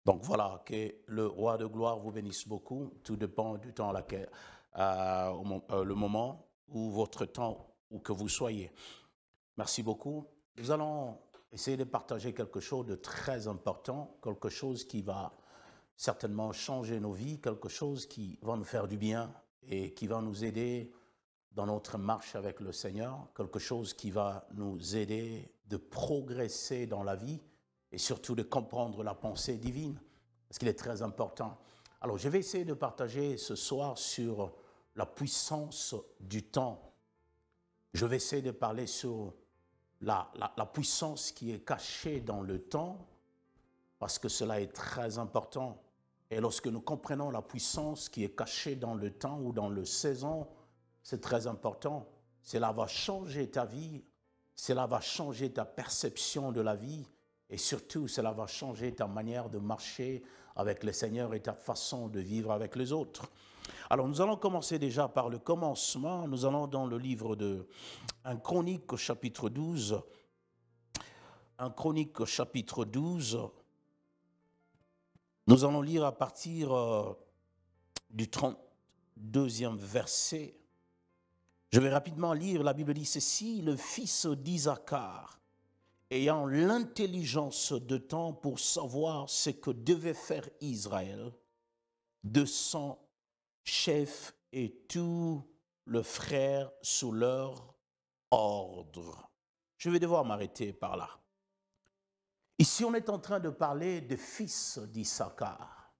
Donc voilà, que le roi de gloire vous bénisse beaucoup. Tout dépend du temps le moment ou votre temps où que vous soyez. Merci beaucoup. Nous allons essayer de partager quelque chose de très important, quelque chose qui va certainement changer nos vies, quelque chose qui va nous faire du bien et qui va nous aider dans notre marche avec le Seigneur, quelque chose qui va nous aider de progresser dans la vie et surtout de comprendre la pensée divine, parce qu'il est très important. Alors, je vais essayer de partager ce soir sur la puissance du temps. Je vais essayer de parler sur la puissance qui est cachée dans le temps, parce que cela est très important. Et lorsque nous comprenons la puissance qui est cachée dans le temps ou dans le saison, c'est très important. Cela va changer ta vie, cela va changer ta perception de la vie et surtout, cela va changer ta manière de marcher avec le Seigneur et ta façon de vivre avec les autres. Alors, nous allons commencer déjà par le commencement. Nous allons dans le livre de 1 Chronique, chapitre 12. 1 Chronique, chapitre 12. Nous allons lire à partir du 32e verset. Je vais rapidement lire. La Bible dit ceci: le fils d'Isaacar, ayant l'intelligence de temps pour savoir ce que devait faire Israël, 200 chefs et tous les frères sous leur ordre. Je vais devoir m'arrêter par là. Ici, on est en train de parler de fils d'Isaacar.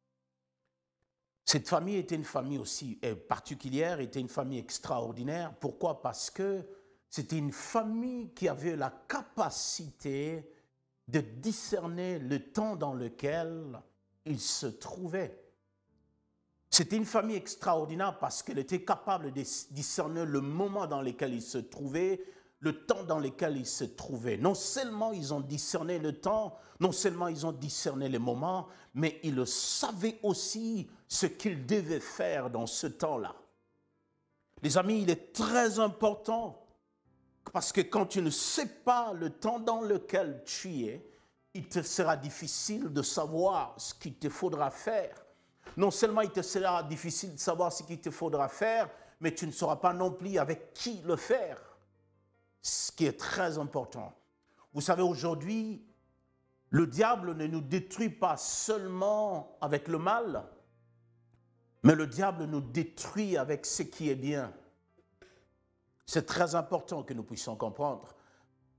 Cette famille était une famille aussi particulière, était une famille extraordinaire. Pourquoi? Parce que c'était une famille qui avait la capacité de discerner le temps dans lequel il se trouvait. C'était une famille extraordinaire parce qu'elle était capable de discerner le moment dans lequel il se trouvait, le temps dans lequel il se trouvait. Non seulement ils ont discerné le temps, non seulement ils ont discerné les moments, mais ils savaient aussi ce qu'ils devaient faire dans ce temps-là. Les amis, il est très important parce que quand tu ne sais pas le temps dans lequel tu es, il te sera difficile de savoir ce qu'il te faudra faire. Non seulement il te sera difficile de savoir ce qu'il te faudra faire, mais tu ne sauras pas non plus avec qui le faire. Ce qui est très important. Vous savez, aujourd'hui, le diable ne nous détruit pas seulement avec le mal, mais le diable nous détruit avec ce qui est bien. C'est très important que nous puissions comprendre.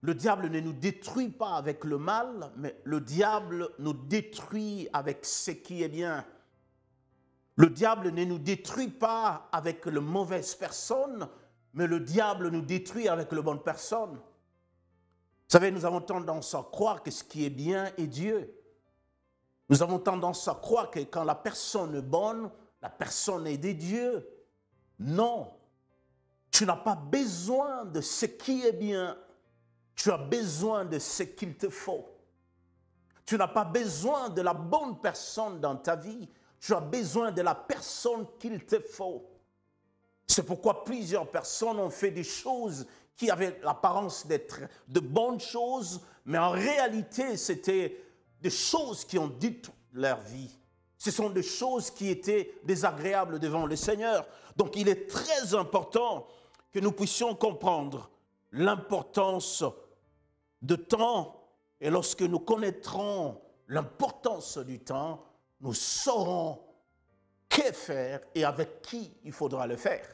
Le diable ne nous détruit pas avec le mal, mais le diable nous détruit avec ce qui est bien. Le diable ne nous détruit pas avec les mauvaises personnes, mais le diable nous détruit avec les bonnes personnes. Vous savez, nous avons tendance à croire que ce qui est bien est Dieu. Nous avons tendance à croire que quand la personne est bonne, la personne est de Dieu. Non, tu n'as pas besoin de ce qui est bien. Tu as besoin de ce qu'il te faut. Tu n'as pas besoin de la bonne personne dans ta vie. Tu as besoin de la personne qu'il te faut. C'est pourquoi plusieurs personnes ont fait des choses qui avaient l'apparence d'être de bonnes choses, mais en réalité, c'était des choses qui ont détruit leur vie. Ce sont des choses qui étaient désagréables devant le Seigneur. Donc, il est très important que nous puissions comprendre l'importance de temps. Et lorsque nous connaîtrons l'importance du temps, nous saurons que faire et avec qui il faudra le faire.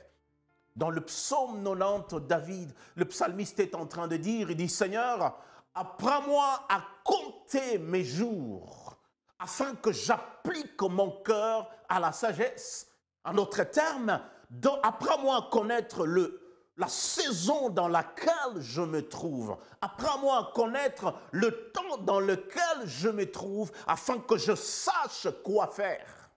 Dans le psaume 90, David, le psalmiste est en train de dire, il dit: Seigneur, apprends-moi à compter mes jours, afin que j'applique mon cœur à la sagesse. En d'autres termes, apprends-moi à connaître la saison dans laquelle je me trouve. Apprends-moi à connaître le temps dans lequel je me trouve, afin que je sache quoi faire.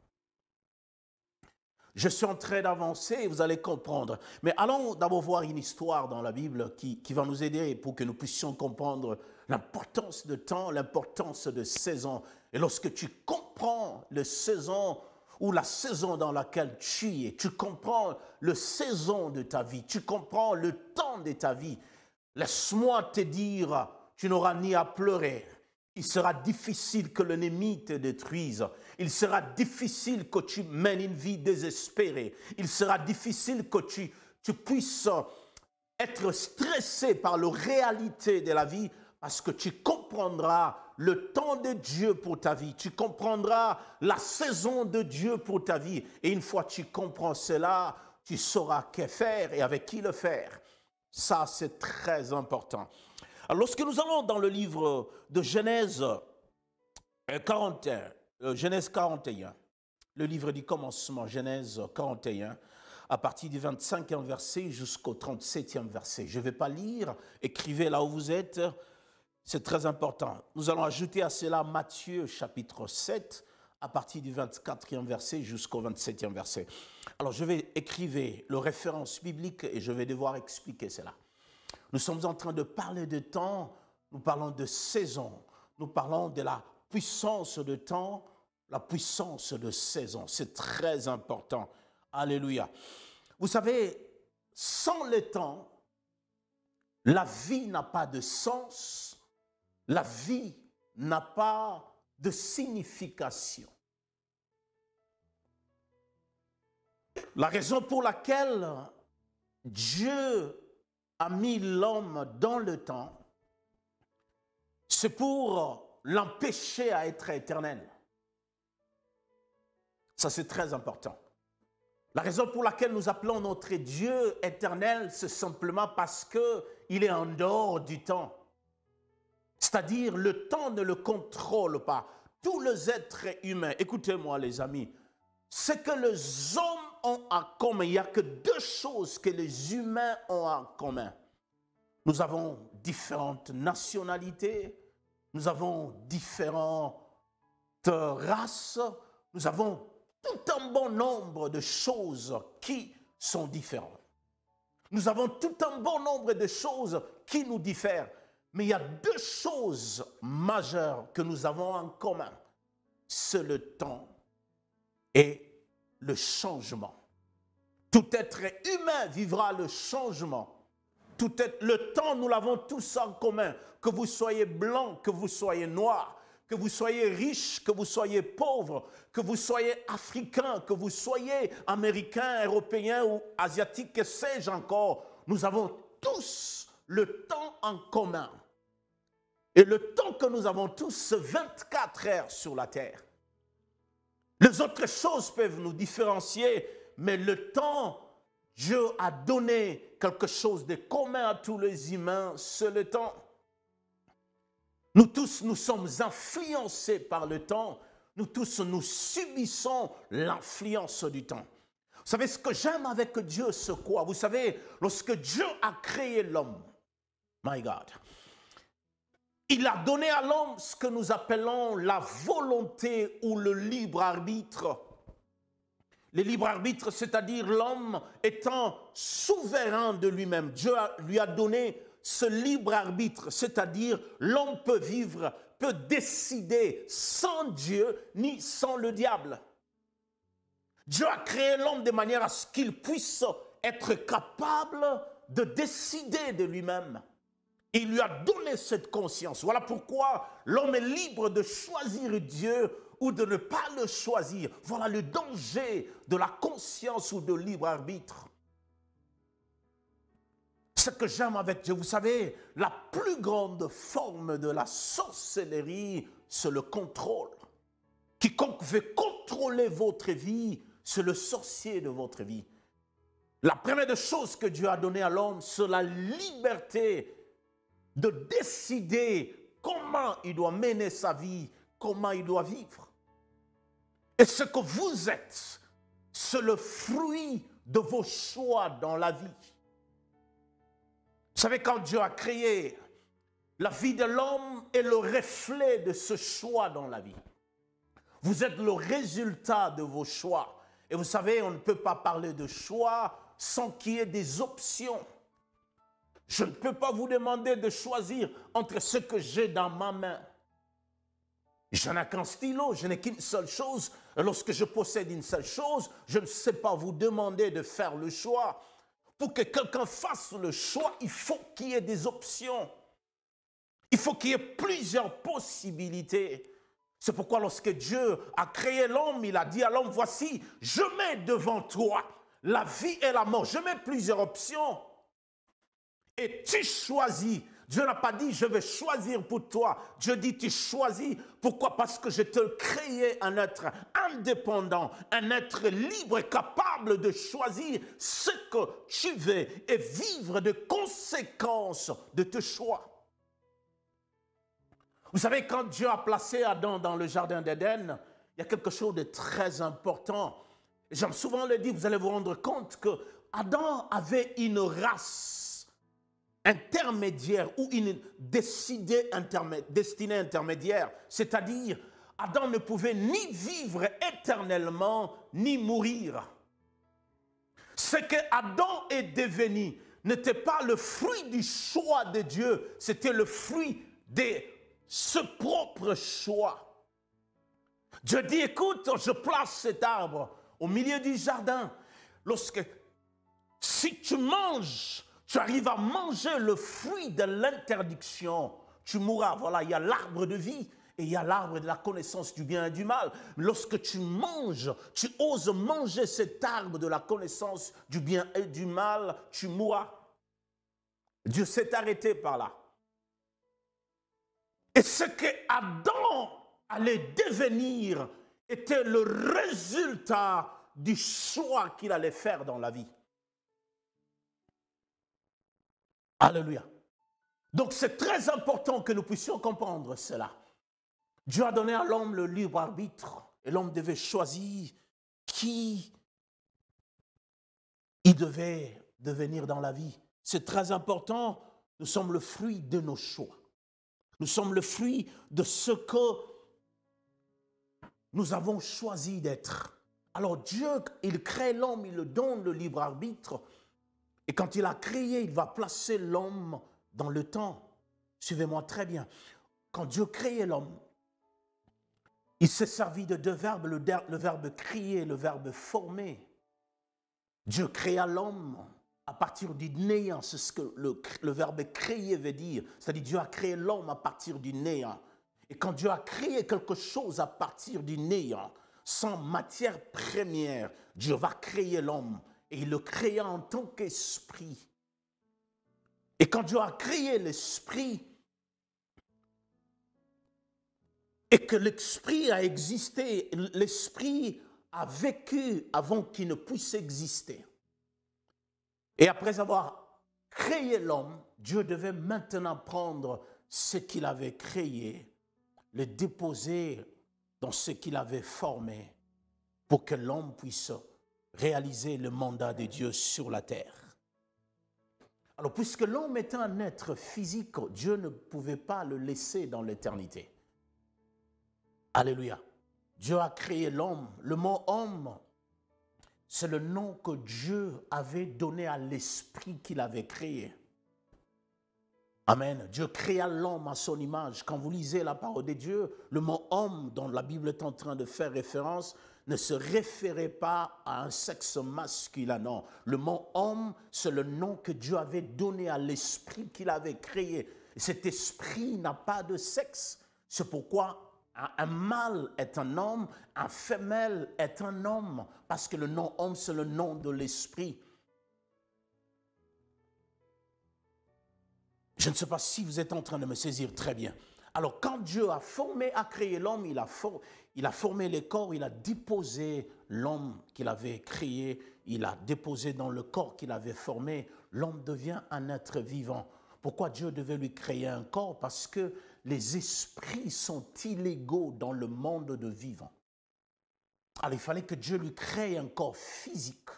Je suis en train d'avancer et vous allez comprendre. Mais allons d'abord voir une histoire dans la Bible qui va nous aider pour que nous puissions comprendre l'importance de temps, l'importance de saison. Et lorsque tu comprends la saison ou la saison dans laquelle tu es, tu comprends la saison de ta vie, tu comprends le temps de ta vie, laisse-moi te dire, tu n'auras ni à pleurer, il sera difficile que l'ennemi te détruise. Il sera difficile que tu mènes une vie désespérée. Il sera difficile que tu puisses être stressé par la réalité de la vie parce que tu comprendras le temps de Dieu pour ta vie. Tu comprendras la saison de Dieu pour ta vie. Et une fois que tu comprends cela, tu sauras que faire et avec qui le faire. Ça, c'est très important. Alors, lorsque nous allons dans le livre de Genèse 41, le livre du commencement, Genèse 41, à partir du 25e verset jusqu'au 37e verset. Je ne vais pas lire, écrivez là où vous êtes, c'est très important. Nous allons ajouter à cela Matthieu chapitre 7, à partir du 24e verset jusqu'au 27e verset. Alors, je vais écrire le référence biblique et je vais devoir expliquer cela. Nous sommes en train de parler de temps, nous parlons de saison, nous parlons de la puissance de temps, la puissance de saison. C'est très important. Alléluia. Vous savez, sans le temps, la vie n'a pas de sens, la vie n'a pas de signification. La raison pour laquelle Dieu a mis l'homme dans le temps, c'est pour l'empêcher à être éternel. Ça, c'est très important. La raison pour laquelle nous appelons notre Dieu éternel, c'est simplement parce qu'il est en dehors du temps. C'est-à-dire, le temps ne le contrôle pas. Tous les êtres humains, écoutez-moi les amis, ce que les hommes ont en commun, il n'y a que deux choses que les humains ont en commun. Nous avons différentes nationalités, nous avons différentes races, nous avons tout un bon nombre de choses qui sont différentes. Nous avons tout un bon nombre de choses qui nous diffèrent. Mais il y a deux choses majeures que nous avons en commun. C'est le temps et le changement. Tout être humain vivra le changement. Le temps, nous l'avons tous en commun. Que vous soyez blanc, que vous soyez noir, que vous soyez riche, que vous soyez pauvre, que vous soyez africain, que vous soyez américain, européen ou asiatique, que sais-je encore, nous avons tous le temps en commun. Et le temps que nous avons tous, c'est 24 heures sur la terre. Les autres choses peuvent nous différencier, mais le temps, Dieu a donné quelque chose de commun à tous les humains, c'est le temps. Nous tous, nous sommes influencés par le temps. Nous tous, nous subissons l'influence du temps. Vous savez, ce que j'aime avec Dieu, c'est quoi? Vous savez, lorsque Dieu a créé l'homme, my God, il a donné à l'homme ce que nous appelons la volonté ou le libre arbitre. Le libre arbitre, c'est-à-dire l'homme étant souverain de lui-même. Dieu lui a donné ce libre arbitre, c'est-à-dire l'homme peut vivre, peut décider sans Dieu ni sans le diable. Dieu a créé l'homme de manière à ce qu'il puisse être capable de décider de lui-même. Il lui a donné cette conscience. Voilà pourquoi l'homme est libre de choisir Dieu ou de ne pas le choisir. Voilà le danger de la conscience ou de libre arbitre. Ce que j'aime avec Dieu, vous savez, la plus grande forme de la sorcellerie, c'est le contrôle. Quiconque veut contrôler votre vie, c'est le sorcier de votre vie. La première des choses que Dieu a donnée à l'homme, c'est la liberté de décider comment il doit mener sa vie, comment il doit vivre. Et ce que vous êtes, c'est le fruit de vos choix dans la vie. Vous savez, quand Dieu a créé, la vie de l'homme est le reflet de ce choix dans la vie. Vous êtes le résultat de vos choix. Et vous savez, on ne peut pas parler de choix sans qu'il y ait des options. Je ne peux pas vous demander de choisir entre ce que j'ai dans ma main. Je n'ai qu'un stylo, je n'ai qu'une seule chose. Et lorsque je possède une seule chose, je ne sais pas vous demander de faire le choix. Pour que quelqu'un fasse le choix, il faut qu'il y ait des options. Il faut qu'il y ait plusieurs possibilités. C'est pourquoi lorsque Dieu a créé l'homme, il a dit à l'homme, voici, je mets devant toi la vie et la mort. Je mets plusieurs options. Et tu choisis. Dieu n'a pas dit, je vais choisir pour toi. Dieu dit, tu choisis. Pourquoi? Parce que je te créé un être indépendant, un être libre et capable de choisir ce que tu veux et vivre des conséquences de tes choix. Vous savez, quand Dieu a placé Adam dans le jardin d'Éden, il y a quelque chose de très important. J'aime souvent le dire, vous allez vous rendre compte que Adam avait une race intermédiaire ou une destinée intermédiaire. C'est-à-dire, Adam ne pouvait ni vivre éternellement, ni mourir. Ce que Adam est devenu n'était pas le fruit du choix de Dieu, c'était le fruit de ce propre choix. Dieu dit, écoute, je place cet arbre au milieu du jardin. Si tu manges, tu arrives à manger le fruit de l'interdiction, tu mourras. Voilà, il y a l'arbre de vie et il y a l'arbre de la connaissance du bien et du mal. Lorsque tu manges, tu oses manger cet arbre de la connaissance du bien et du mal, tu mourras. Dieu s'est arrêté par là. Et ce que Adam allait devenir était le résultat du choix qu'il allait faire dans la vie. Alléluia. Donc c'est très important que nous puissions comprendre cela. Dieu a donné à l'homme le libre arbitre et l'homme devait choisir qui il devait devenir dans la vie. C'est très important. Nous sommes le fruit de nos choix. Nous sommes le fruit de ce que nous avons choisi d'être. Alors Dieu, il crée l'homme, il le donne le libre arbitre. Et quand il a créé, il va placer l'homme dans le temps. Suivez-moi très bien. Quand Dieu créait l'homme, il s'est servi de deux verbes, le verbe créer et le verbe former. Dieu créa l'homme à partir du néant, c'est ce que le verbe créer veut dire. C'est-à-dire Dieu a créé l'homme à partir du néant. Et quand Dieu a créé quelque chose à partir du néant, sans matière première, Dieu va créer l'homme. Et il le créa en tant qu'esprit. Et quand Dieu a créé l'esprit, et que l'esprit a existé, l'esprit a vécu avant qu'il ne puisse exister. Et après avoir créé l'homme, Dieu devait maintenant prendre ce qu'il avait créé, le déposer dans ce qu'il avait formé pour que l'homme puisse réaliser le mandat de Dieu sur la terre. Alors, puisque l'homme est un être physique, Dieu ne pouvait pas le laisser dans l'éternité. Alléluia. Dieu a créé l'homme. Le mot homme, c'est le nom que Dieu avait donné à l'esprit qu'il avait créé. Amen. Dieu créa l'homme à son image. Quand vous lisez la parole de Dieu, le mot homme dont la Bible est en train de faire référence ne se référait pas à un sexe masculin, non. Le mot homme, c'est le nom que Dieu avait donné à l'esprit qu'il avait créé. Et cet esprit n'a pas de sexe. C'est pourquoi un mâle est un homme, un femelle est un homme, parce que le nom homme, c'est le nom de l'esprit. Je ne sais pas si vous êtes en train de me saisir très bien. Alors, quand Dieu a créé l'homme, il a formé les corps, il a déposé l'homme qu'il avait créé, il a déposé dans le corps qu'il avait formé. L'homme devient un être vivant. Pourquoi Dieu devait lui créer un corps? Parce que les esprits sont illégaux dans le monde de vivants. Alors, il fallait que Dieu lui crée un corps physique.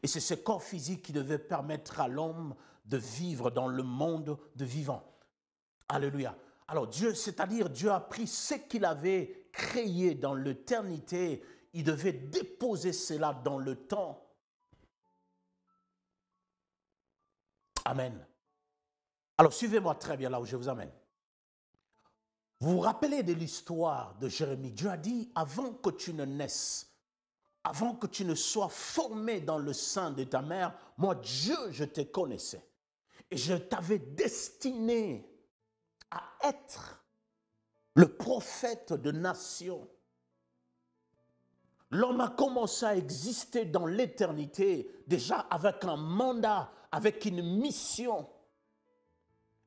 Et c'est ce corps physique qui devait permettre à l'homme de vivre dans le monde de vivants. Alléluia. Alors Dieu, c'est-à-dire Dieu a pris ce qu'il avait créé dans l'éternité, il devait déposer cela dans le temps. Amen. Alors suivez-moi très bien là où je vous amène. Vous vous rappelez de l'histoire de Jérémie? Dieu a dit, avant que tu ne naisses, avant que tu ne sois formé dans le sein de ta mère, moi Dieu, je te connaissais. Et je t'avais destiné à être le prophète de nations. L'homme a commencé à exister dans l'éternité, déjà avec un mandat, avec une mission.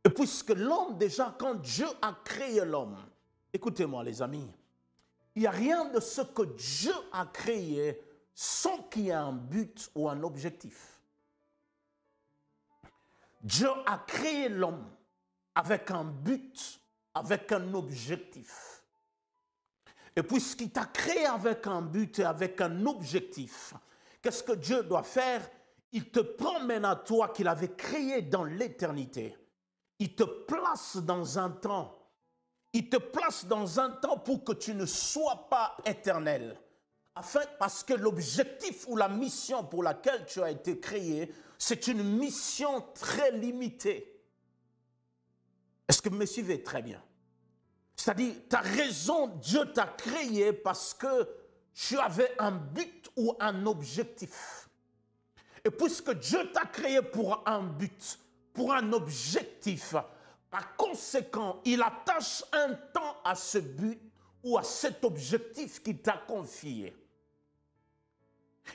Et puisque l'homme, déjà, quand Dieu a créé l'homme, écoutez-moi les amis, il n'y a rien de ce que Dieu a créé sans qu'il y ait un but ou un objectif. Dieu a créé l'homme avec un but, avec un objectif. Et puisqu'il t'a créé avec un but et avec un objectif, qu'est-ce que Dieu doit faire? Il te promène à toi qu'il avait créé dans l'éternité. Il te place dans un temps. Il te place dans un temps pour que tu ne sois pas éternel. Parce que l'objectif ou la mission pour laquelle tu as été créé, c'est une mission très limitée. Est-ce que vous me suivez très bien? C'est-à-dire, tu as raison, Dieu t'a créé parce que tu avais un but ou un objectif. Et puisque Dieu t'a créé pour un but, pour un objectif, par conséquent, il attache un temps à ce but ou à cet objectif qu'il t'a confié.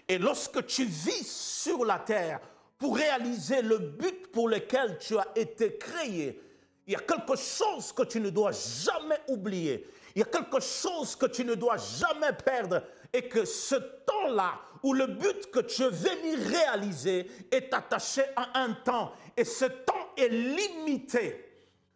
Et lorsque tu vis sur la terre pour réaliser le but pour lequel tu as été créé, il y a quelque chose que tu ne dois jamais oublier. Il y a quelque chose que tu ne dois jamais perdre. Et que ce temps-là, où le but que tu es venu réaliser, est attaché à un temps. Et ce temps est limité.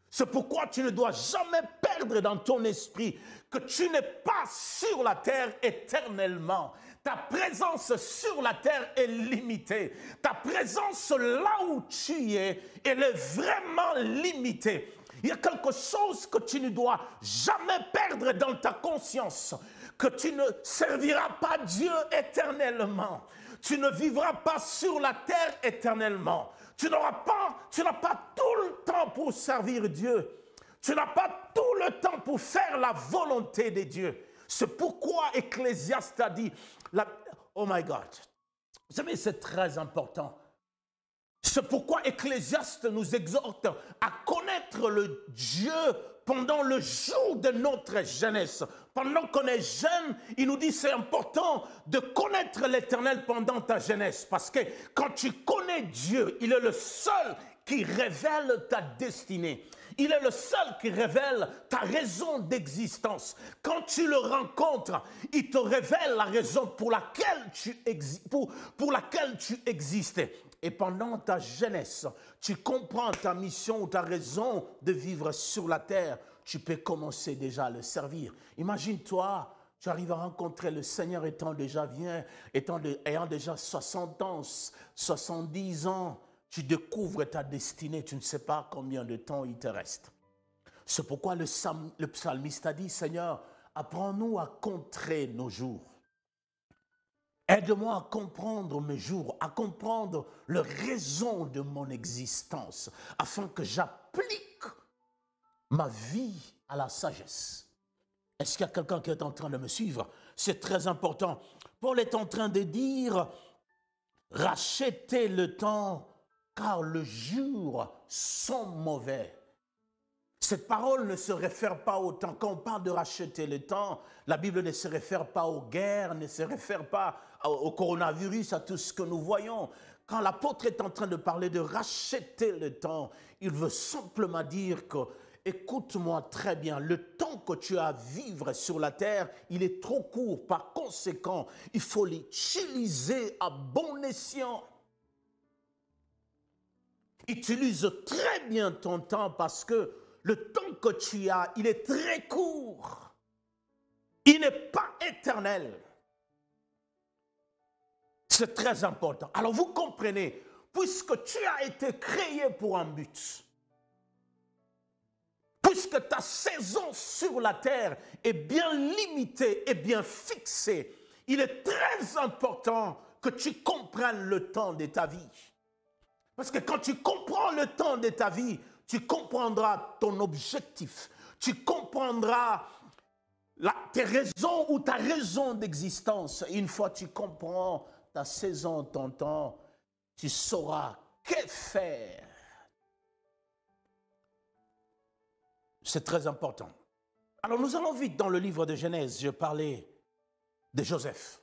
C'est pourquoi tu ne dois jamais perdre dans ton esprit que tu n'es pas sur la terre éternellement. Ta présence sur la terre est limitée. Ta présence là où tu es, elle est vraiment limitée. Il y a quelque chose que tu ne dois jamais perdre dans ta conscience, que tu ne serviras pas Dieu éternellement. Tu ne vivras pas sur la terre éternellement. Tu n'as pas tout le temps pour servir Dieu. Tu n'as pas tout le temps pour faire la volonté de Dieu. C'est pourquoi Ecclésiaste a dit, oh my God, vous savez, c'est très important. C'est pourquoi Ecclésiaste nous exhorte à connaître le Dieu pendant le jour de notre jeunesse. Pendant qu'on est jeune, il nous dit c'est important de connaître l'Éternel pendant ta jeunesse. Parce que quand tu connais Dieu, il est le seul qui révèle ta destinée. Il est le seul qui révèle ta raison d'existence. Quand tu le rencontres, il te révèle la raison pour laquelle tu existes. Et pendant ta jeunesse, tu comprends ta mission ou ta raison de vivre sur la terre. Tu peux commencer déjà à le servir. Imagine-toi, tu arrives à rencontrer le Seigneur ayant déjà 60 ans, 70 ans. Tu découvres ta destinée, tu ne sais pas combien de temps il te reste. C'est pourquoi le psalmiste a dit, Seigneur, apprends-nous à compter nos jours. Aide-moi à comprendre mes jours, à comprendre la raison de mon existence, afin que j'applique ma vie à la sagesse. Est-ce qu'il y a quelqu'un qui est en train de me suivre? C'est très important. Paul est en train de dire, rachetez le temps, car les jours sont mauvais. Cette parole ne se réfère pas au temps. Quand on parle de racheter le temps, la Bible ne se réfère pas aux guerres, ne se réfère pas au coronavirus, à tout ce que nous voyons. Quand l'apôtre est en train de parler de racheter le temps, il veut simplement dire que, écoute-moi très bien, le temps que tu as à vivre sur la terre, il est trop court. Par conséquent, il faut l'utiliser à bon escient. Utilise très bien ton temps parce que le temps que tu as, il est très court. Il n'est pas éternel. C'est très important. Alors vous comprenez, puisque tu as été créé pour un but, puisque ta saison sur la terre est bien limitée et bien fixée, il est très important que tu comprennes le temps de ta vie. Parce que quand tu comprends le temps de ta vie, tu comprendras ton objectif. Tu comprendras tes raisons ou ta raison d'existence. Une fois que tu comprends ta saison, ton temps, tu sauras que faire. C'est très important. Alors nous allons vite dans le livre de Genèse. Je parlais de Joseph.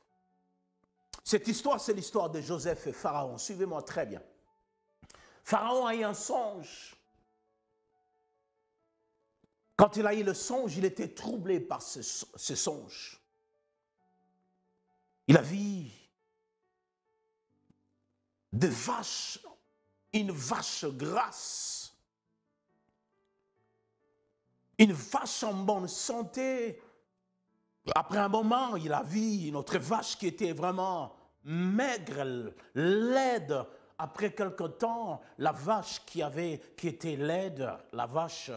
Cette histoire, c'est l'histoire de Joseph et Pharaon. Suivez-moi très bien. Pharaon a eu un songe. Quand il a eu le songe, il était troublé par ce songe. Il a vu des vaches, une vache grasse, une vache en bonne santé. Après un moment, il a vu une autre vache qui était vraiment maigre, laide. Après quelque temps, la vache qui était laide, la vache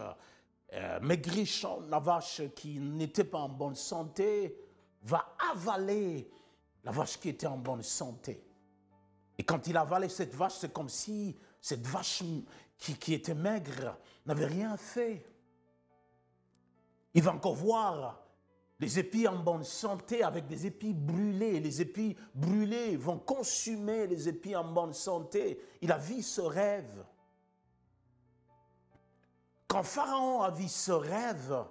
maigrichonne, la vache qui n'était pas en bonne santé, va avaler la vache qui était en bonne santé. Et quand il avalait cette vache, c'est comme si cette vache qui était maigre n'avait rien fait. Il va encore voir les épis en bonne santé avec des épis brûlés. Les épis brûlés vont consumer les épis en bonne santé. Il a vu ce rêve. Quand Pharaon a vu ce rêve,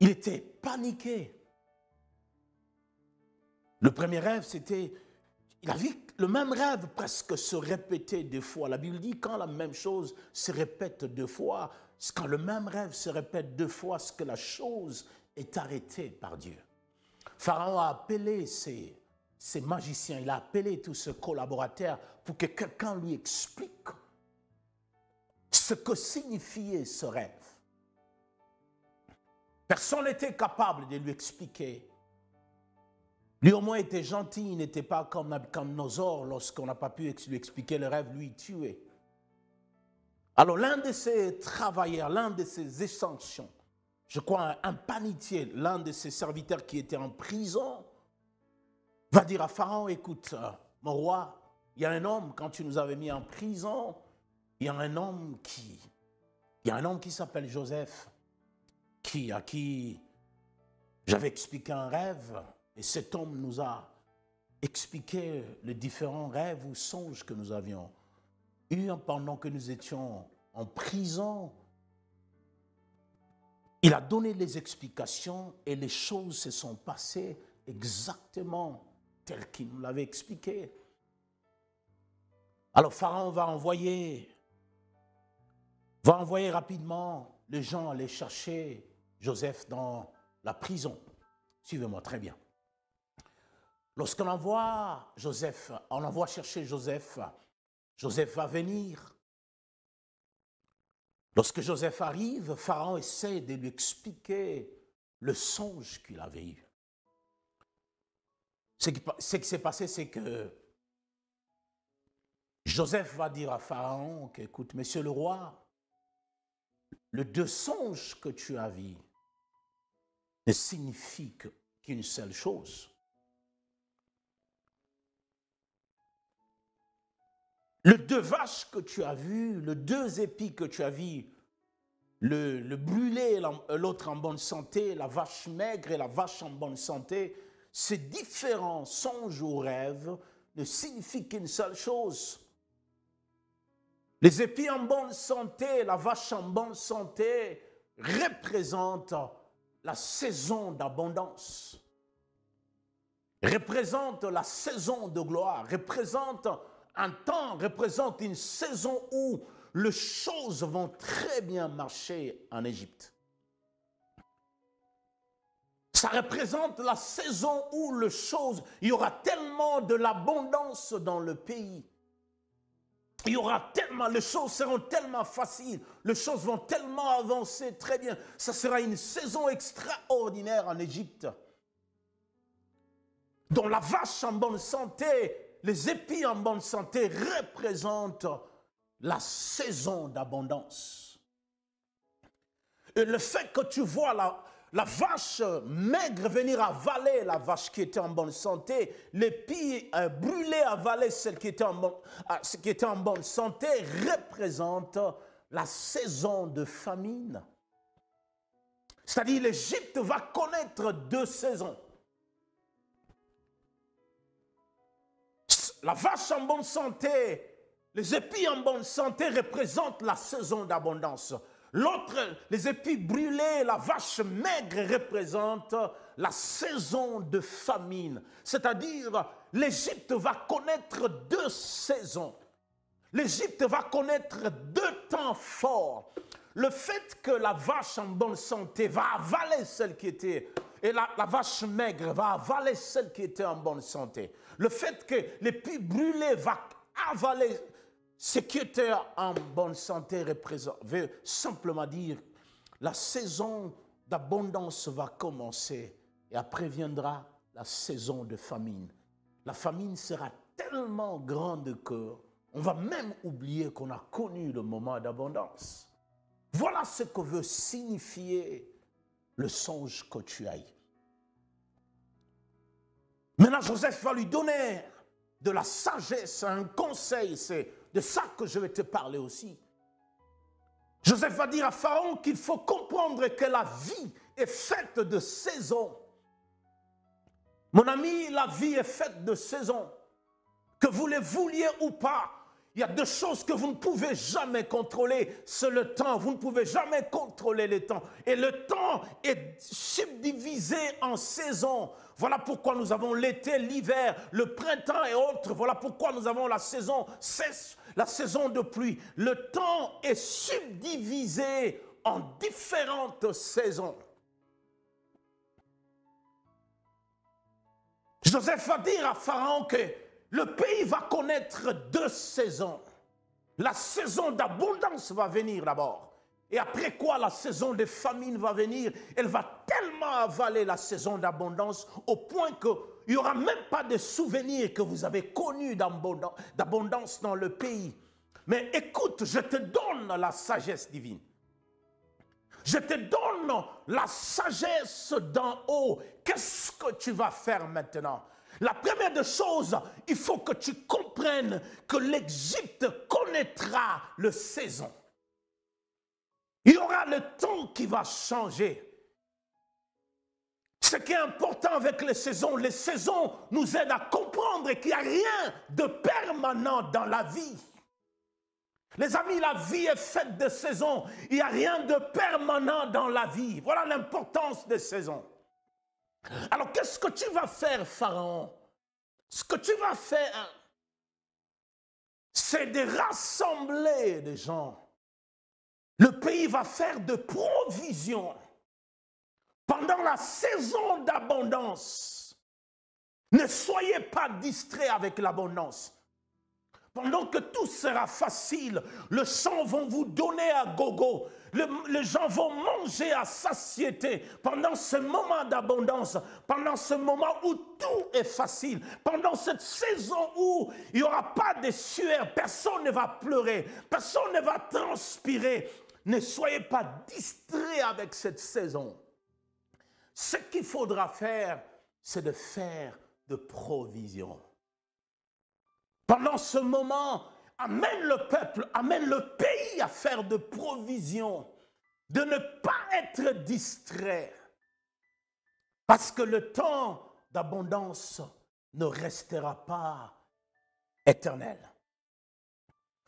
il était paniqué. Le premier rêve, c'était... Il a vu le même rêve presque se répéter deux fois. La Bible dit quand la même chose se répète deux fois, quand le même rêve se répète deux fois, c'est que la chose est arrêtée par Dieu. Pharaon a appelé ses magiciens, il a appelé tous ses collaborateurs pour que quelqu'un lui explique ce que signifiait ce rêve. Personne n'était capable de lui expliquer. Lui au moins était gentil, il n'était pas comme Nabuchodonosor, lorsqu'on n'a pas pu lui expliquer le rêve, lui tuer. Alors l'un de ses travailleurs, l'un de ses extensions, je crois un panetier, l'un de ses serviteurs qui était en prison, va dire à Pharaon, écoute, mon roi, il y a un homme, quand tu nous avais mis en prison, il y a un homme qui s'appelle Joseph, à qui j'avais expliqué un rêve, et cet homme nous a expliqué les différents rêves ou songes que nous avions eus pendant que nous étions en prison. Il a donné les explications et les choses se sont passées exactement telles qu'il nous l'avait expliqué. Alors Pharaon va envoyer rapidement les gens aller chercher Joseph dans la prison. Suivez-moi très bien. Lorsqu'on envoie chercher Joseph, Joseph va venir. Lorsque Joseph arrive, Pharaon essaie de lui expliquer le songe qu'il avait eu. Ce qui s'est passé, c'est que Joseph va dire à Pharaon qu'écoute, monsieur le roi, les deux songes que tu as vus ne signifient qu'une seule chose. Les deux vaches que tu as vues, les deux épis que tu as vus, le brûlé et l'autre en bonne santé, la vache maigre et la vache en bonne santé, ces différents songes ou rêves ne signifient qu'une seule chose. Les épis en bonne santé, la vache en bonne santé représentent la saison d'abondance, représentent la saison de gloire, représentent un temps, représente une saison où les choses vont très bien marcher en Égypte. Ça représente la saison où il y aura tellement de l'abondance dans le pays. Il y aura tellement, les choses seront tellement faciles, les choses vont tellement avancer très bien. Ça sera une saison extraordinaire en Égypte. Dont la vache en bonne santé, les épis en bonne santé représentent la saison d'abondance. Et le fait que tu vois la vache maigre venir avaler la vache qui était en bonne santé, l'épi brûlé avaler celle qui était en bonne santé, représente la saison de famine. C'est-à-dire l'Égypte va connaître deux saisons. La vache en bonne santé, les épis en bonne santé représentent la saison d'abondance. L'autre, les épis brûlés, la vache maigre représente la saison de famine. C'est-à-dire, l'Égypte va connaître 2 saisons. L'Égypte va connaître 2 temps forts. Le fait que la vache en bonne santé va avaler celle qui était, et la vache maigre va avaler celle qui était en bonne santé. Le fait que l'épi brûlé va avaler ce qui était en bonne santé veut simplement dire la saison d'abondance va commencer et après viendra la saison de famine. La famine sera tellement grande qu'on va même oublier qu'on a connu le moment d'abondance. Voilà ce que veut signifier le songe que tu as eu. Maintenant, Joseph va lui donner de la sagesse, un conseil, c'est de ça que je vais te parler aussi. Joseph va dire à Pharaon qu'il faut comprendre que la vie est faite de saisons. Mon ami, la vie est faite de saisons. Que vous les vouliez ou pas, il y a 2 choses que vous ne pouvez jamais contrôler, c'est le temps. Vous ne pouvez jamais contrôler le temps. Et le temps est subdivisé en saisons. Voilà pourquoi nous avons l'été, l'hiver, le printemps et autres. Voilà pourquoi nous avons la saison sèche, la saison de pluie. Le temps est subdivisé en différentes saisons. Joseph va dire à Pharaon que le pays va connaître 2 saisons. La saison d'abondance va venir d'abord. Et après quoi, la saison de famine va venir. Elle va tellement avaler la saison d'abondance au point qu'il n'y aura même pas de souvenirs que vous avez connus d'abondance dans le pays. Mais écoute, je te donne la sagesse divine. Je te donne la sagesse d'en haut. Qu'est-ce que tu vas faire maintenant? La première des choses, il faut que tu comprennes que l'Égypte connaîtra le saison. Il y aura le temps qui va changer. Ce qui est important avec les saisons nous aident à comprendre qu'il n'y a rien de permanent dans la vie. Les amis, la vie est faite de saisons. Il n'y a rien de permanent dans la vie. Voilà l'importance des saisons. Alors, qu'est-ce que tu vas faire, Pharaon? Ce que tu vas faire, c'est de rassembler des gens. Le pays va faire de provisions pendant la saison d'abondance. Ne soyez pas distraits avec l'abondance. Pendant que tout sera facile, les champs vont vous donner à gogo. Les gens vont manger à satiété. Pendant ce moment d'abondance, pendant ce moment où tout est facile, pendant cette saison où il n'y aura pas de sueur, personne ne va pleurer, personne ne va transpirer. Ne soyez pas distraits avec cette saison. Ce qu'il faudra faire, c'est de faire de provisions. Pendant ce moment, amène le peuple, amène le pays à faire de provisions, de ne pas être distrait. Parce que le temps d'abondance ne restera pas éternel.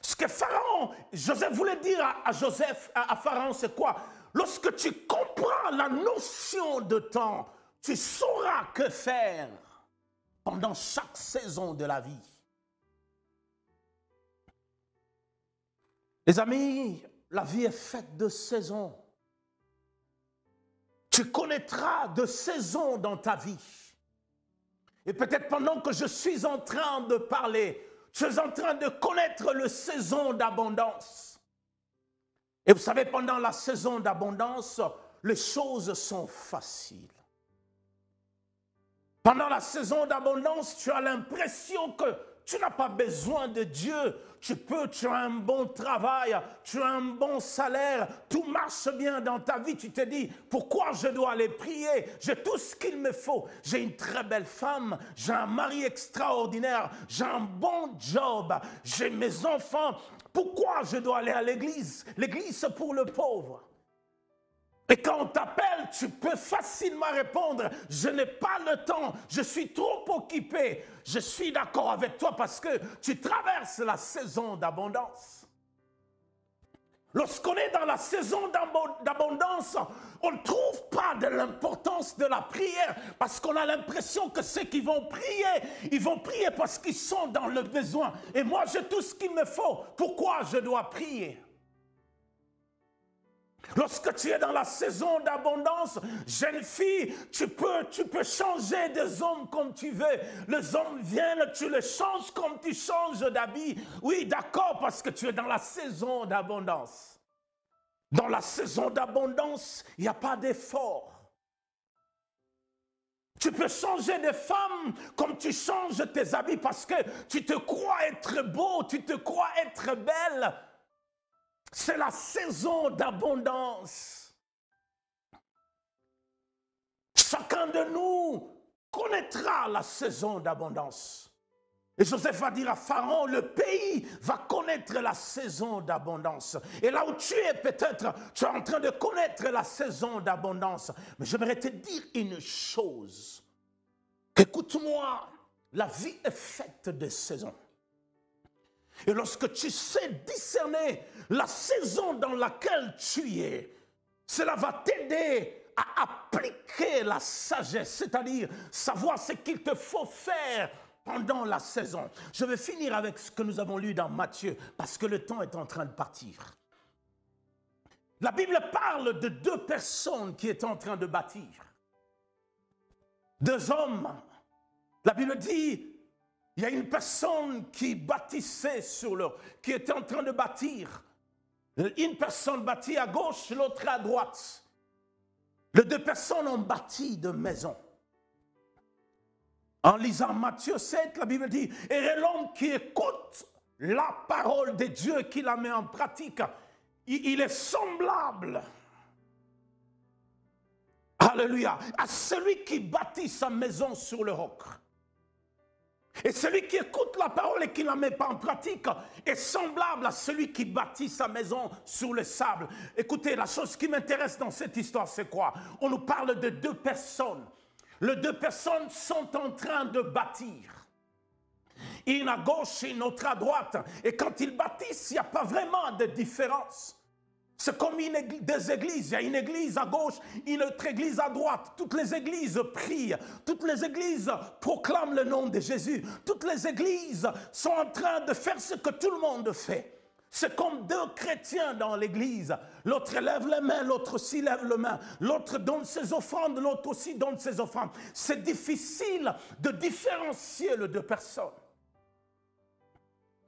Ce que Pharaon, Joseph voulait dire à Pharaon, c'est quoi? Lorsque tu comprends la notion de temps, tu sauras que faire pendant chaque saison de la vie. Les amis, la vie est faite de saisons. Tu connaîtras de saisons dans ta vie. Et peut-être pendant que je suis en train de parler, je suis en train de connaître le saison d'abondance. Et vous savez, pendant la saison d'abondance, les choses sont faciles. Pendant la saison d'abondance, tu as l'impression que tu n'as pas besoin de Dieu. Tu as un bon travail, tu as un bon salaire, tout marche bien dans ta vie. Tu te dis, pourquoi je dois aller prier? J'ai tout ce qu'il me faut. J'ai une très belle femme, j'ai un mari extraordinaire, j'ai un bon job, j'ai mes enfants. Pourquoi je dois aller à l'église? L'église, c'est pour le pauvre. Et quand on t'appelle, tu peux facilement répondre, je n'ai pas le temps, je suis trop occupé. Je suis d'accord avec toi parce que tu traverses la saison d'abondance. Lorsqu'on est dans la saison d'abondance, on ne trouve pas de l'importance de la prière parce qu'on a l'impression que ceux qui vont prier, ils vont prier parce qu'ils sont dans le besoin. Et moi, j'ai tout ce qu'il me faut. Pourquoi je dois prier? Lorsque tu es dans la saison d'abondance, jeune fille, tu peux changer des hommes comme tu veux. Les hommes viennent, tu les changes comme tu changes d'habit. Oui, d'accord, parce que tu es dans la saison d'abondance. Dans la saison d'abondance, il n'y a pas d'effort. Tu peux changer de femme comme tu changes tes habits parce que tu te crois être beau, tu te crois être belle. C'est la saison d'abondance. Chacun de nous connaîtra la saison d'abondance. Et Joseph va dire à Pharaon, le pays va connaître la saison d'abondance. Et là où tu es, peut-être, tu es en train de connaître la saison d'abondance. Mais j'aimerais te dire une chose. Écoute-moi, la vie est faite de saisons. Et lorsque tu sais discerner la saison dans laquelle tu es, cela va t'aider à appliquer la sagesse, c'est-à-dire savoir ce qu'il te faut faire pendant la saison. Je vais finir avec ce que nous avons lu dans Matthieu, parce que le temps est en train de partir. La Bible parle de deux personnes qui étaient en train de bâtir. Deux hommes. La Bible dit, il y a une personne qui bâtissait qui était en train de bâtir. Une personne bâtit à gauche, l'autre à droite. Les deux personnes ont bâti de maisons. En lisant Matthieu 7, la Bible dit, et l'homme qui écoute la parole de Dieu, qui la met en pratique, il est semblable, alléluia, à celui qui bâtit sa maison sur le roc. Et celui qui écoute la parole et qui ne la met pas en pratique est semblable à celui qui bâtit sa maison sur le sable. Écoutez, la chose qui m'intéresse dans cette histoire, c'est quoi? On nous parle de deux personnes. Les deux personnes sont en train de bâtir. Une à gauche et une autre à droite. Et quand ils bâtissent, il n'y a pas vraiment de différence. C'est comme des églises. Il y a une église à gauche, une autre église à droite. Toutes les églises prient. Toutes les églises proclament le nom de Jésus. Toutes les églises sont en train de faire ce que tout le monde fait. C'est comme deux chrétiens dans l'église. L'autre lève les mains, l'autre aussi lève les mains. L'autre donne ses offrandes, l'autre aussi donne ses offrandes. C'est difficile de différencier les deux personnes.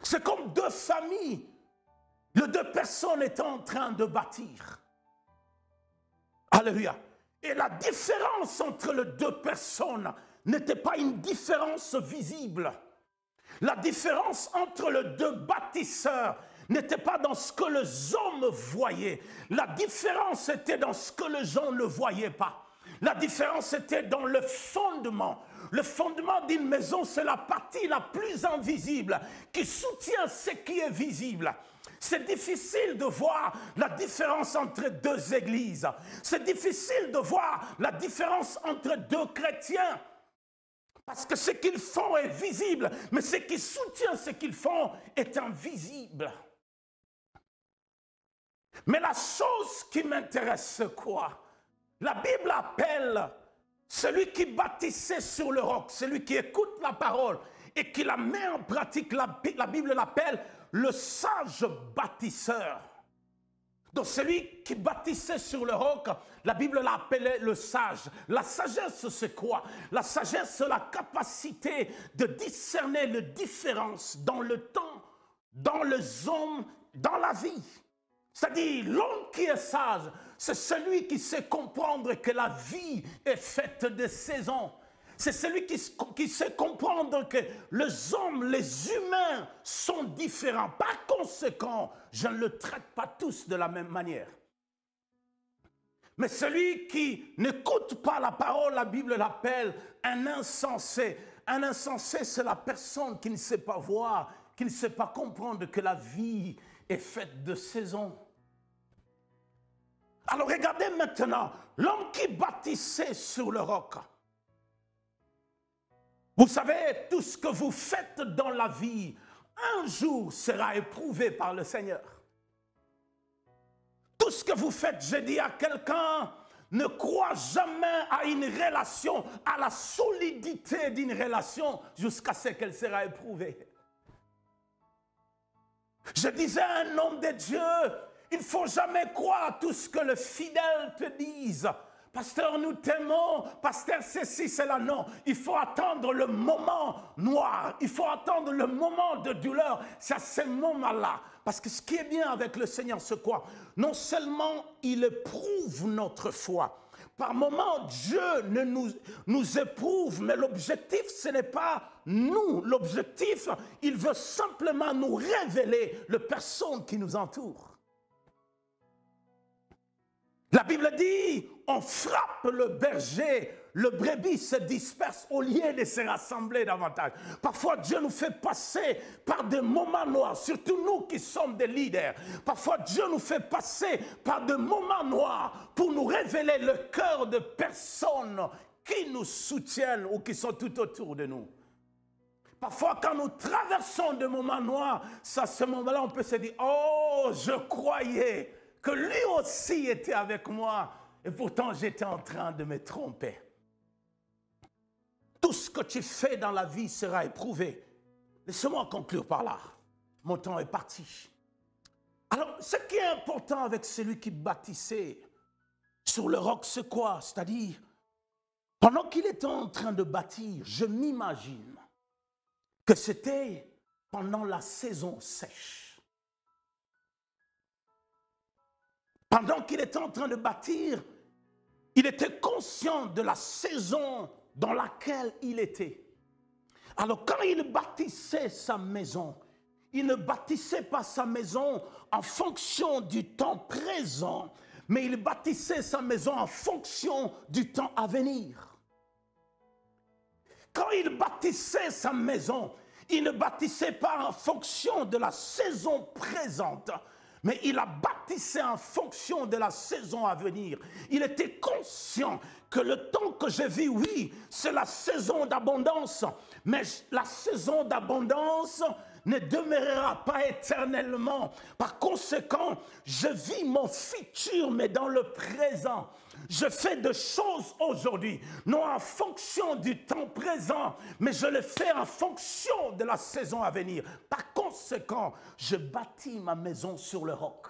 C'est comme deux familles. Les deux personnes étaient en train de bâtir. Alléluia. Et la différence entre les deux personnes n'était pas une différence visible. La différence entre les deux bâtisseurs n'était pas dans ce que les hommes voyaient. La différence était dans ce que les gens ne voyaient pas. La différence était dans le fondement. Le fondement d'une maison, c'est la partie la plus invisible qui soutient ce qui est visible. C'est difficile de voir la différence entre deux églises. C'est difficile de voir la différence entre deux chrétiens. Parce que ce qu'ils font est visible, mais ce qui soutient ce qu'ils font est invisible. Mais la chose qui m'intéresse, c'est quoi? La Bible appelle celui qui bâtissait sur le roc, celui qui écoute la parole et qui la met en pratique, la Bible l'appelle le sage bâtisseur. Donc celui qui bâtissait sur le roc, la Bible l'appelait le sage. La sagesse, c'est quoi? La sagesse, c'est la capacité de discerner les différences dans le temps, dans les hommes, dans la vie. C'est-à-dire, l'homme qui est sage, c'est celui qui sait comprendre que la vie est faite de saisons. C'est celui qui sait comprendre que les hommes, les humains sont différents. Par conséquent, je ne le traite pas tous de la même manière. Mais celui qui n'écoute pas la parole, la Bible l'appelle un insensé. Un insensé, c'est la personne qui ne sait pas voir, qui ne sait pas comprendre que la vie est faite de saisons. Alors regardez maintenant, l'homme qui bâtissait sur le roc. Vous savez, tout ce que vous faites dans la vie, un jour sera éprouvé par le Seigneur. tout ce que vous faites, je dis à quelqu'un, ne crois jamais à une relation, à la solidité d'une relation jusqu'à ce qu'elle sera éprouvée. Je disais à un homme de Dieu, il ne faut jamais croire à tout ce que le fidèle te dise. Pasteur, nous t'aimons. Pasteur, ceci, cela. Non, il faut attendre le moment noir. Il faut attendre le moment de douleur. C'est à ce moment-là. Parce que ce qui est bien avec le Seigneur, c'est quoi? Non seulement il éprouve notre foi. Par moments, Dieu nous éprouve, mais l'objectif, ce n'est pas nous. L'objectif, il veut simplement nous révéler les personnes qui nous entourent. La Bible dit, on frappe le berger, le brebis se disperse au lieu de se rassembler davantage. Parfois, Dieu nous fait passer par des moments noirs, surtout nous qui sommes des leaders. Parfois, Dieu nous fait passer par des moments noirs pour nous révéler le cœur de personnes qui nous soutiennent ou qui sont tout autour de nous. Parfois, quand nous traversons des moments noirs, à ce moment-là, on peut se dire, oh, je croyais que lui aussi était avec moi, et pourtant j'étais en train de me tromper. Tout ce que tu fais dans la vie sera éprouvé. Laissez-moi conclure par là. Mon temps est parti. Alors, ce qui est important avec celui qui bâtissait sur le roc, c'est quoi? C'est-à-dire, pendant qu'il était en train de bâtir, je m'imagine que c'était pendant la saison sèche. Pendant qu'il était en train de bâtir, il était conscient de la saison dans laquelle il était. Alors quand il bâtissait sa maison, il ne bâtissait pas sa maison en fonction du temps présent, mais il bâtissait sa maison en fonction du temps à venir. Quand il bâtissait sa maison, il ne bâtissait pas en fonction de la saison présente, mais il a bâtissé en fonction de la saison à venir. Il était conscient que le temps que je vis, oui, c'est la saison d'abondance, mais la saison d'abondance ne demeurera pas éternellement. Par conséquent, je vis mon futur, mais dans le présent. Je fais des choses aujourd'hui, non en fonction du temps présent, mais je le fais en fonction de la saison à venir. Par conséquent, je bâtis ma maison sur le roc.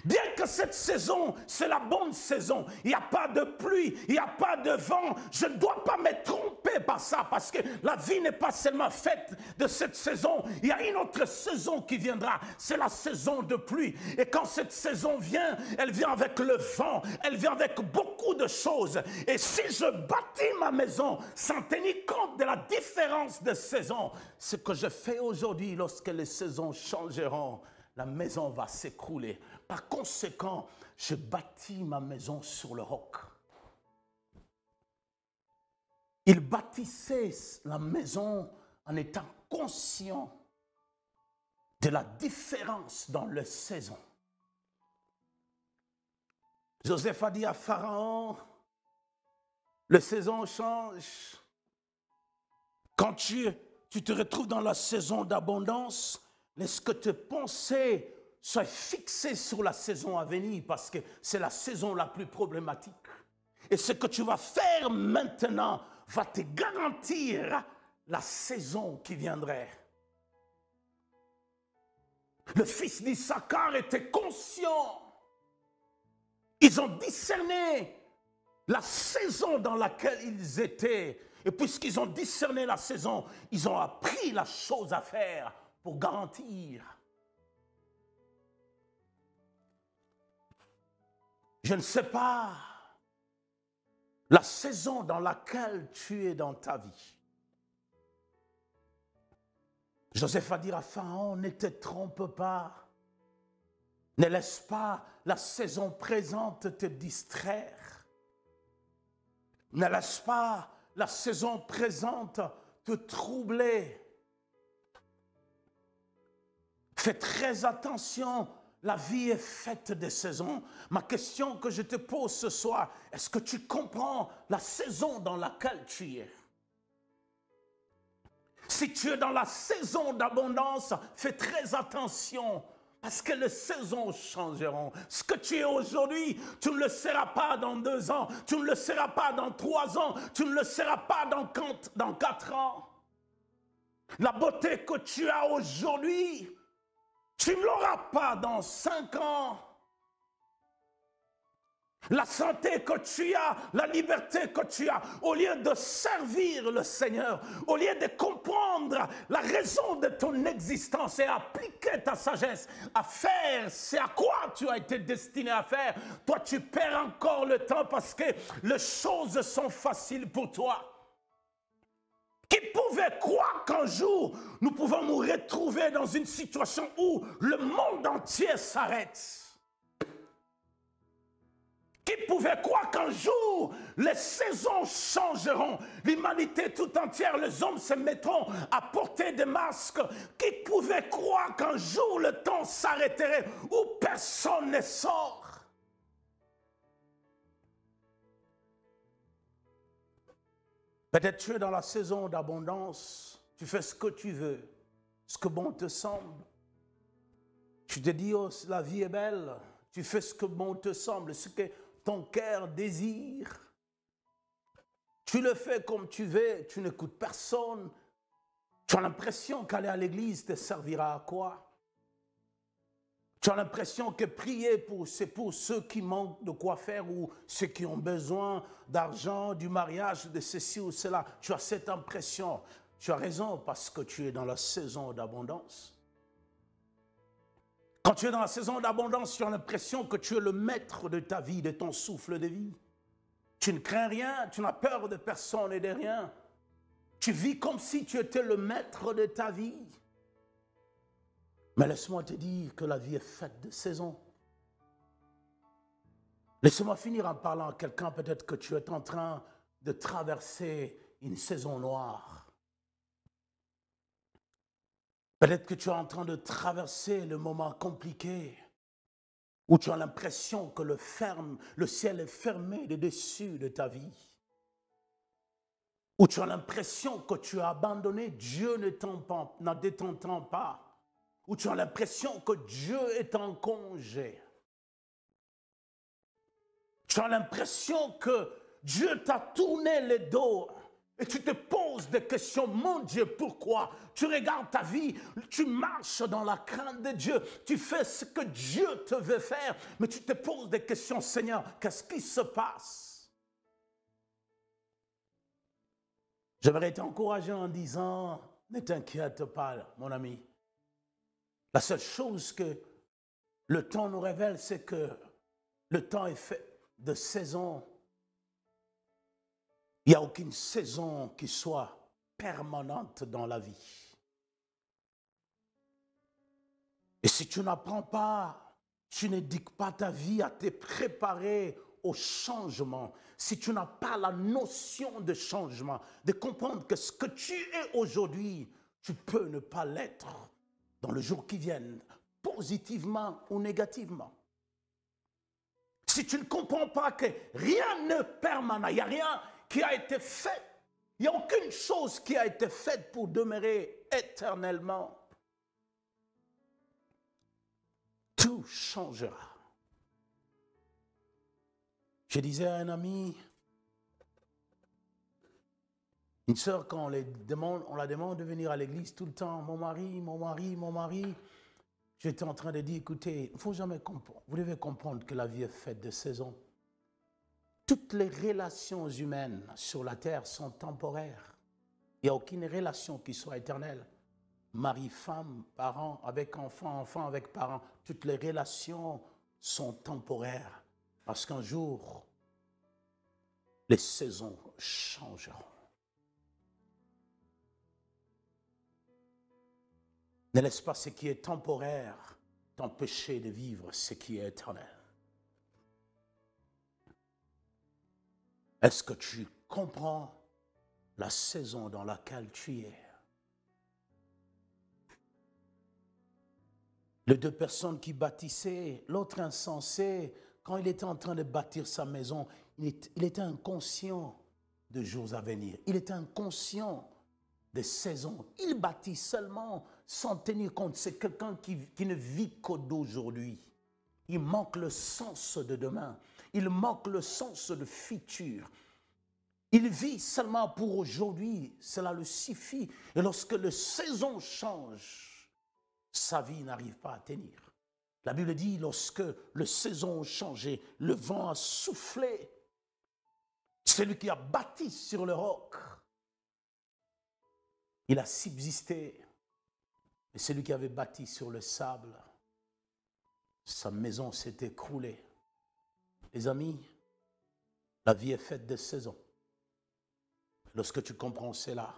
Bien que cette saison, c'est la bonne saison, il n'y a pas de pluie, il n'y a pas de vent, je ne dois pas me tromper par ça, parce que la vie n'est pas seulement faite de cette saison, il y a une autre saison qui viendra, c'est la saison de pluie. Et quand cette saison vient, elle vient avec le vent, elle vient avec beaucoup de choses. Et si je bâtis ma maison sans tenir compte de la différence de saison, ce que je fais aujourd'hui, lorsque les saisons changeront, la maison va s'écrouler. Par conséquent, je bâtis ma maison sur le roc. Il bâtissait la maison en étant conscient de la différence dans les saisons. Joseph a dit à Pharaon, les saisons changent. Quand tu te retrouves dans la saison d'abondance, laisse que tes pensées soient fixées sur la saison à venir, parce que c'est la saison la plus problématique. Et ce que tu vas faire maintenant va te garantir la saison qui viendrait. Le fils d'Issachar était conscient. Ils ont discerné la saison dans laquelle ils étaient. Et puisqu'ils ont discerné la saison, ils ont appris la chose à faire pour garantir. Je ne sais pas la saison dans laquelle tu es dans ta vie. Joseph a dit à Pharaon, ne te trompe pas. Ne laisse pas la saison présente te distraire. Ne laisse pas la saison présente te troubler. Fais très attention, la vie est faite de saisons. Ma question que je te pose ce soir, est-ce que tu comprends la saison dans laquelle tu es? Si tu es dans la saison d'abondance, fais très attention, Parce que les saisons changeront. Ce que tu es aujourd'hui, tu ne le seras pas dans 2 ans, tu ne le seras pas dans 3 ans, tu ne le seras pas dans 4 ans. La beauté que tu as aujourd'hui, tu ne l'auras pas dans 5 ans. La santé que tu as, la liberté que tu as, au lieu de servir le Seigneur, au lieu de comprendre la raison de ton existence et appliquer ta sagesse à faire c'est à quoi tu as été destiné à faire, toi tu perds encore le temps parce que les choses sont faciles pour toi. Qui pouvait croire qu'un jour nous pouvons nous retrouver dans une situation où le monde entier s'arrête? Qui pouvait croire qu'un jour, les saisons changeront, l'humanité tout entière, les hommes se mettront à porter des masques? Qui pouvait croire qu'un jour le temps s'arrêterait où personne ne sort? Peut-être tu es dans la saison d'abondance, tu fais ce que tu veux, ce que bon te semble. Tu te dis, oh, la vie est belle, tu fais ce que bon te semble, ce que ton cœur désire. Tu le fais comme tu veux, tu n'écoutes personne. Tu as l'impression qu'aller à l'église te servira à quoi? Tu as l'impression que prier, c'est pour ceux qui manquent de quoi faire ou ceux qui ont besoin d'argent, du mariage, de ceci ou cela. Tu as cette impression. Tu as raison parce que tu es dans la saison d'abondance. Quand tu es dans la saison d'abondance, tu as l'impression que tu es le maître de ta vie, de ton souffle de vie. Tu ne crains rien, tu n'as peur de personne et de rien. Tu vis comme si tu étais le maître de ta vie. Mais laisse-moi te dire que la vie est faite de saisons. Laisse-moi finir en parlant à quelqu'un, peut-être que tu es en train de traverser une saison noire. Peut-être que tu es en train de traverser le moment compliqué où tu as l'impression que le ciel est fermé de dessus de ta vie. Où tu as l'impression que tu as abandonné, Dieu ne t'entend pas. Où tu as l'impression que Dieu est en congé. Tu as l'impression que Dieu t'a tourné le dos et tu te poses des questions. Mon Dieu, pourquoi? Tu regardes ta vie, tu marches dans la crainte de Dieu, tu fais ce que Dieu te veut faire, mais tu te poses des questions. Seigneur, qu'est-ce qui se passe? J'aimerais t'encourager en disant, ne t'inquiète pas, mon ami. La seule chose que le temps nous révèle, c'est que le temps est fait de saisons. Il n'y a aucune saison qui soit permanente dans la vie. Et si tu n'apprends pas, tu n'éduques pas ta vie à te préparer au changement, si tu n'as pas la notion de changement, de comprendre que ce que tu es aujourd'hui, tu peux ne pas l'être dans le jour qui vient, positivement ou négativement. Si tu ne comprends pas que rien n'est permanent, il n'y a rien qui a été fait, il n'y a aucune chose qui a été faite pour demeurer éternellement, tout changera. Je disais à un ami, une sœur, quand on la demande de venir à l'église tout le temps, mon mari, j'étais en train de dire, écoutez, il ne faut jamais comprendre, vous devez comprendre que la vie est faite de saisons. Toutes les relations humaines sur la terre sont temporaires. Il n'y a aucune relation qui soit éternelle. Mari, femme, parents avec enfants, enfants avec parents, toutes les relations sont temporaires. Parce qu'un jour, les saisons changeront. Ne laisse pas ce qui est temporaire t'empêcher de vivre ce qui est éternel. Est-ce que tu comprends la saison dans laquelle tu es? Les deux personnes qui bâtissaient, l'autre insensé, quand il était en train de bâtir sa maison, il était inconscient de jours à venir. Il était inconscient des saisons. Il bâtit seulement sans tenir compte. C'est quelqu'un qui ne vit qu'aujourd'hui. Il manque le sens de demain. Il manque le sens de futur. Il vit seulement pour aujourd'hui. Cela le suffit. Et lorsque les saisons changent, sa vie n'arrive pas à tenir. La Bible dit, lorsque les saisons ont changé, le vent a soufflé. Celui qui a bâti sur le roc, il a subsisté. Et celui qui avait bâti sur le sable, sa maison s'est écroulée. Les amis, la vie est faite de saisons. Lorsque tu comprends cela,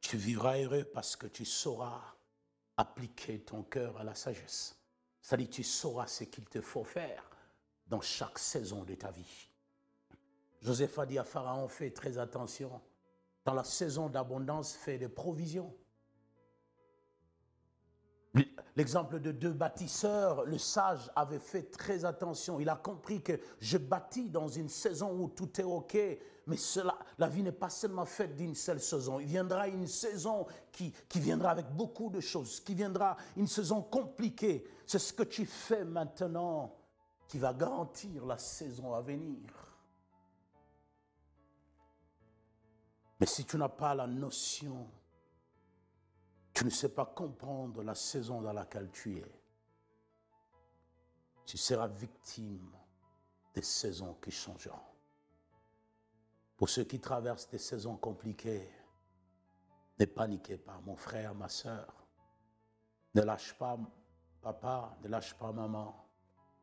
tu vivras heureux parce que tu sauras appliquer ton cœur à la sagesse. C'est-à-dire tu sauras ce qu'il te faut faire dans chaque saison de ta vie. Joseph a dit à Pharaon, fais très attention. Dans la saison d'abondance, fais des provisions. L'exemple de deux bâtisseurs, le sage avait fait très attention. Il a compris que je bâtis dans une saison où tout est OK, mais la vie n'est pas seulement faite d'une seule saison. Il viendra une saison qui viendra avec beaucoup de choses, qui viendra une saison compliquée. C'est ce que tu fais maintenant qui va garantir la saison à venir. Mais si tu n'as pas la notion, tu ne sais pas comprendre la saison dans laquelle tu es, tu seras victime des saisons qui changeront. Pour ceux qui traversent des saisons compliquées, ne paniquez pas, mon frère, ma soeur. Ne lâche pas papa, ne lâche pas maman.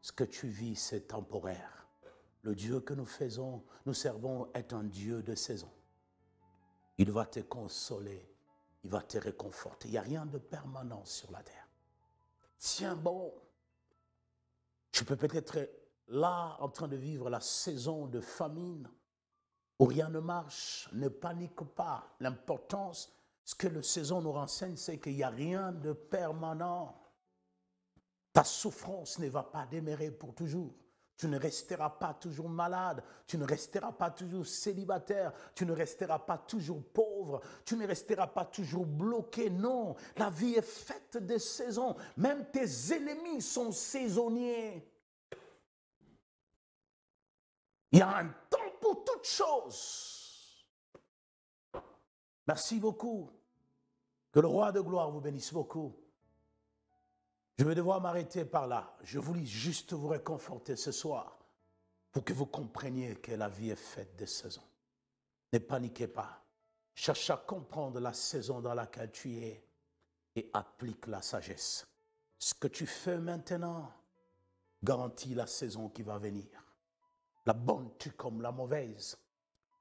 Ce que tu vis, c'est temporaire. Le Dieu que nous servons est un Dieu de saison. Il va te consoler, il va te réconforter. Il n'y a rien de permanent sur la terre. Tiens bon, tu peux peut-être là en train de vivre la saison de famine, où rien ne marche, ne panique pas. L'importance, ce que la saison nous renseigne, c'est qu'il n'y a rien de permanent. Ta souffrance ne va pas demeurer pour toujours. Tu ne resteras pas toujours malade, tu ne resteras pas toujours célibataire, tu ne resteras pas toujours pauvre, tu ne resteras pas toujours bloqué. Non, la vie est faite de saisons. Même tes ennemis sont saisonniers. Il y a un temps pour toutes choses. Merci beaucoup. Que le roi de gloire vous bénisse beaucoup. Je vais devoir m'arrêter par là. Je voulais juste vous réconforter ce soir pour que vous compreniez que la vie est faite de saisons. Ne paniquez pas. Cherche à comprendre la saison dans laquelle tu es et applique la sagesse. Ce que tu fais maintenant garantit la saison qui va venir. La bonne tue comme la mauvaise,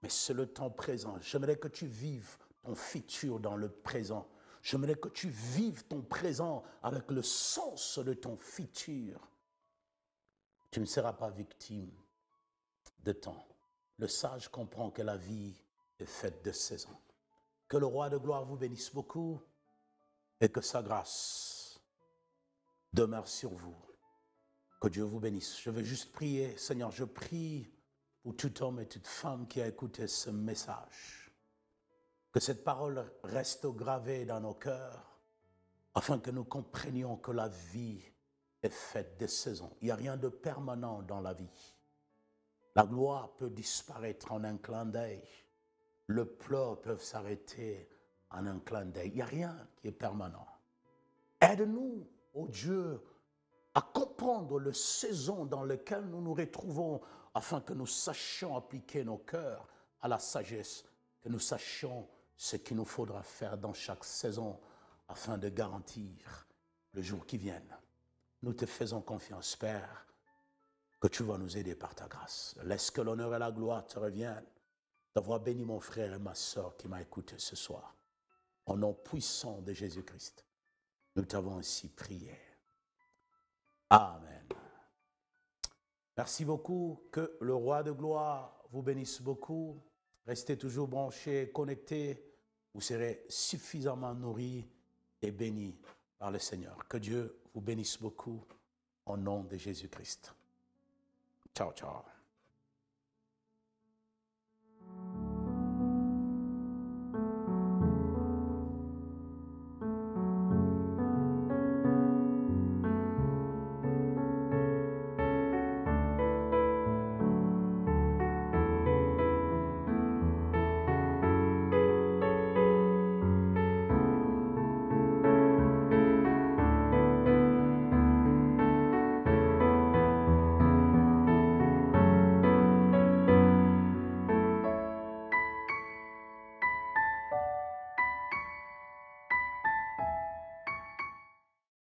mais c'est le temps présent. J'aimerais que tu vives ton futur dans le présent. J'aimerais que tu vives ton présent avec le sens de ton futur. Tu ne seras pas victime de temps. Le sage comprend que la vie est faite de saisons. Que le roi de gloire vous bénisse beaucoup et que sa grâce demeure sur vous. Que Dieu vous bénisse. Je vais juste prier. Seigneur, je prie pour tout homme et toute femme qui a écouté ce message. Que cette parole reste gravée dans nos cœurs, afin que nous comprenions que la vie est faite de saisons. Il n'y a rien de permanent dans la vie. La gloire peut disparaître en un clin d'œil. Le pleurs peut s'arrêter en un clin d'œil. Il n'y a rien qui est permanent. Aide-nous, ô Dieu, à comprendre les saisons dans lesquelles nous nous retrouvons, afin que nous sachions appliquer nos cœurs à la sagesse, que nous sachions ce qu'il nous faudra faire dans chaque saison afin de garantir le jour qui vient. Nous te faisons confiance, Père, que tu vas nous aider par ta grâce. Laisse que l'honneur et la gloire te reviennent d'avoir béni mon frère et ma soeur qui m'a écouté ce soir. Au nom puissant de Jésus-Christ, nous t'avons ainsi prié. Amen. Merci beaucoup. Que le roi de gloire vous bénisse beaucoup. Restez toujours branchés, connectés. Vous serez suffisamment nourris et bénis par le Seigneur. Que Dieu vous bénisse beaucoup au nom de Jésus-Christ. Ciao, ciao.